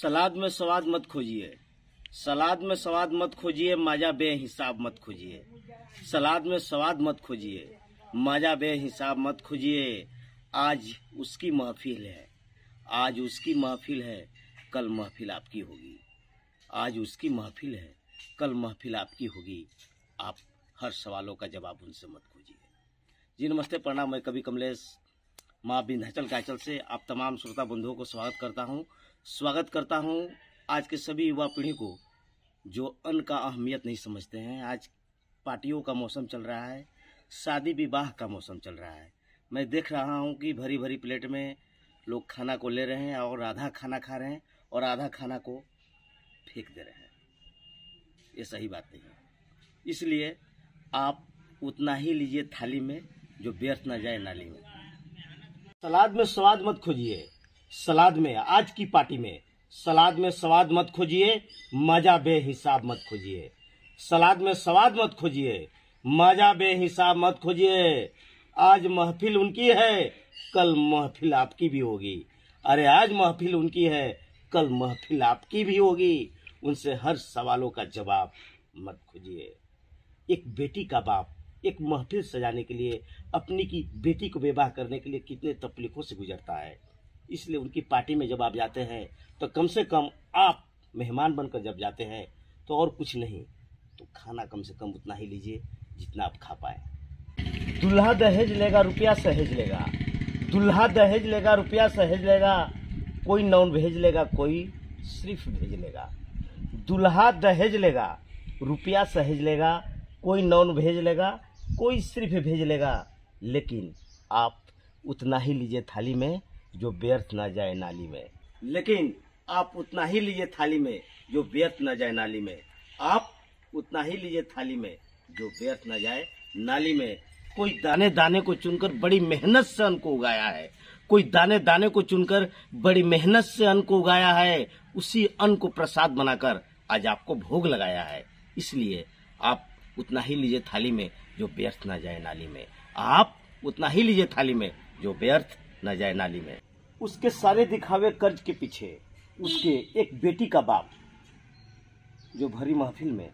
सलाद में स्वाद मत खोजिए, सलाद में स्वाद मत खोजिए, माजा बेहिसाब मत खोजिए। सलाद में स्वाद मत खोजिए, माजा बेहिसाब मत खोजिए। आज उसकी महफिल है, आज उसकी महफिल है, कल महफिल आपकी होगी। आज उसकी महफिल है, कल महफिल आपकी होगी। आप हर सवालों का जवाब उनसे मत खोजिए। जी नमस्ते, प्रणाम। मैं कवि कमलेश माँ विंध्याचल कांचल से आप तमाम श्रोता बंधुओं को स्वागत करता हूँ आज के सभी युवा पीढ़ी को जो अन्न का अहमियत नहीं समझते हैं। आज पार्टियों का मौसम चल रहा है, शादी विवाह का मौसम चल रहा है। मैं देख रहा हूँ कि भरी भरी प्लेट में लोग खाना को ले रहे हैं और आधा खाना खा रहे हैं और आधा खाना को फेंक दे रहे हैं। ये सही बात नहीं है। इसलिए आप उतना ही लीजिए थाली में जो व्यर्थ ना जाए नाली में। सलाद में स्वाद मत खोजिए, सलाद में आज की पार्टी में सलाद में स्वाद मत खोजिए, मजा बेहिसाब मत खोजिए। सलाद में स्वाद मत खोजिए, मजा बेहिसाब मत खोजिए। आज महफिल उनकी है, कल महफिल आपकी भी होगी। अरे आज महफिल उनकी है, कल महफिल आपकी भी होगी। उनसे हर सवालों का जवाब मत खोजिए। एक बेटी का बाप एक महफिल सजाने के लिए अपनी की बेटी को विवाह करने के लिए कितने तकलीफों से गुजरता है। इसलिए उनकी पार्टी में जब आप जाते हैं तो कम से कम आप मेहमान बनकर जब जाते हैं तो और कुछ नहीं तो खाना कम से कम उतना ही लीजिए जितना आप खा पाए। दूल्हा दहेज लेगा रुपया सहेज लेगा, दूल्हा दहेज लेगा रुपया सहेज लेगा। कोई नॉन भेज लेगा, कोई सिर्फ भेज लेगा। दूल्हा दहेज लेगा रुपया सहेज लेगा, कोई नॉन भेज लेगा, कोई सिर्फ भेज लेगा। लेकिन आप उतना ही लीजिए थाली में जो व्यर्थ ना जाए नाली में। लेकिन आप उतना ही लीजिए थाली में जो व्यर्थ ना जाए नाली में। आप उतना ही लीजिए थाली में जो व्यर्थ ना जाए नाली में। कोई दाने दाने को चुनकर बड़ी मेहनत से अन्न को उगाया है, कोई दाने दाने को चुनकर बड़ी मेहनत से अन्न को उगाया है। उसी अन्न को प्रसाद बनाकर आज आपको भोग लगाया है। इसलिए आप उतना ही लीजिए थाली में जो व्यर्थ ना जाए नाली में। आप उतना ही लीजिए थाली में जो व्यर्थ न जाए नाली में। उसके सारे दिखावे कर्ज के पीछे उसके एक बेटी का बाप जो भरी महफिल में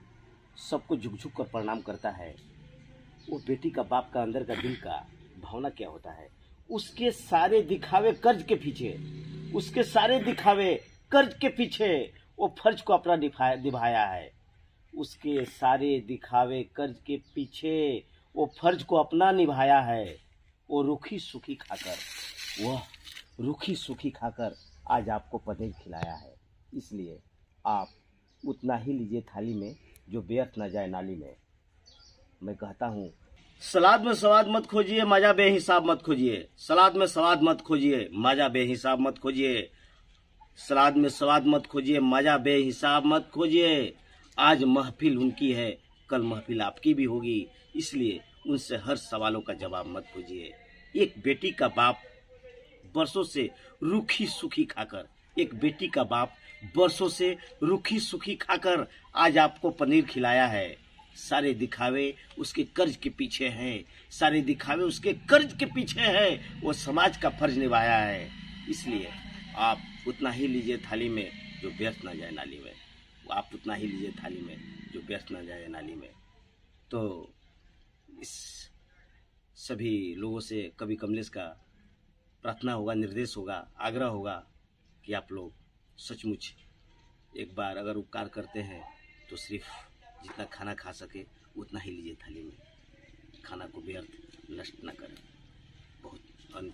सबको झुक झुक कर प्रणाम करता है, वो बेटी का बाप का अंदर का दिल का भावना क्या होता है। उसके सारे दिखावे कर्ज के पीछे, उसके सारे दिखावे कर्ज के पीछे वो फर्ज को अपना निभाया है। उसके सारे दिखावे कर्ज के पीछे वो फर्ज को अपना निभाया है। वो रूखी सूखी खाकर आज आपको पनीर खिलाया है। इसलिए आप उतना ही लीजिए थाली में जो व्यर्थ न जाए नाली में। मैं कहता हूँ सलाद में स्वाद मत खोजिए, मजा बेहिसाब मत खोजिए। सलाद में स्वाद मत खोजिए, मजा बेहिसाब मत खोजिए। सलाद में स्वाद मत खोजिए, मजा बेहिसाब मत खोजिए। आज महफिल उनकी है, कल महफिल आपकी भी होगी। इसलिए उनसे हर सवालों का जवाब मत खोजिए। एक बेटी का बाप बरसों से रूखी सूखी खाकर, एक बेटी का बाप बरसों से रूखी सूखी खाकर आज आपको पनीर खिलाया है। सारे दिखावे उसके कर्ज के पीछे हैं, सारे दिखावे उसके कर्ज के पीछे हैं। वो समाज का फर्ज निभाया है। इसलिए आप उतना ही लीजिए थाली में जो व्यर्थ न जाए नाली में। आप उतना ही लीजिए थाली में जो व्यर्थ न जाए नाली में। तो इस सभी लोगों से कवि कमलेश का प्रार्थना होगा, निर्देश होगा, आग्रह होगा कि आप लोग सचमुच एक बार अगर उपकार करते हैं तो सिर्फ जितना खाना खा सके उतना ही लीजिए थाली में। खाना को व्यर्थ नष्ट न करें। बहुत अन्न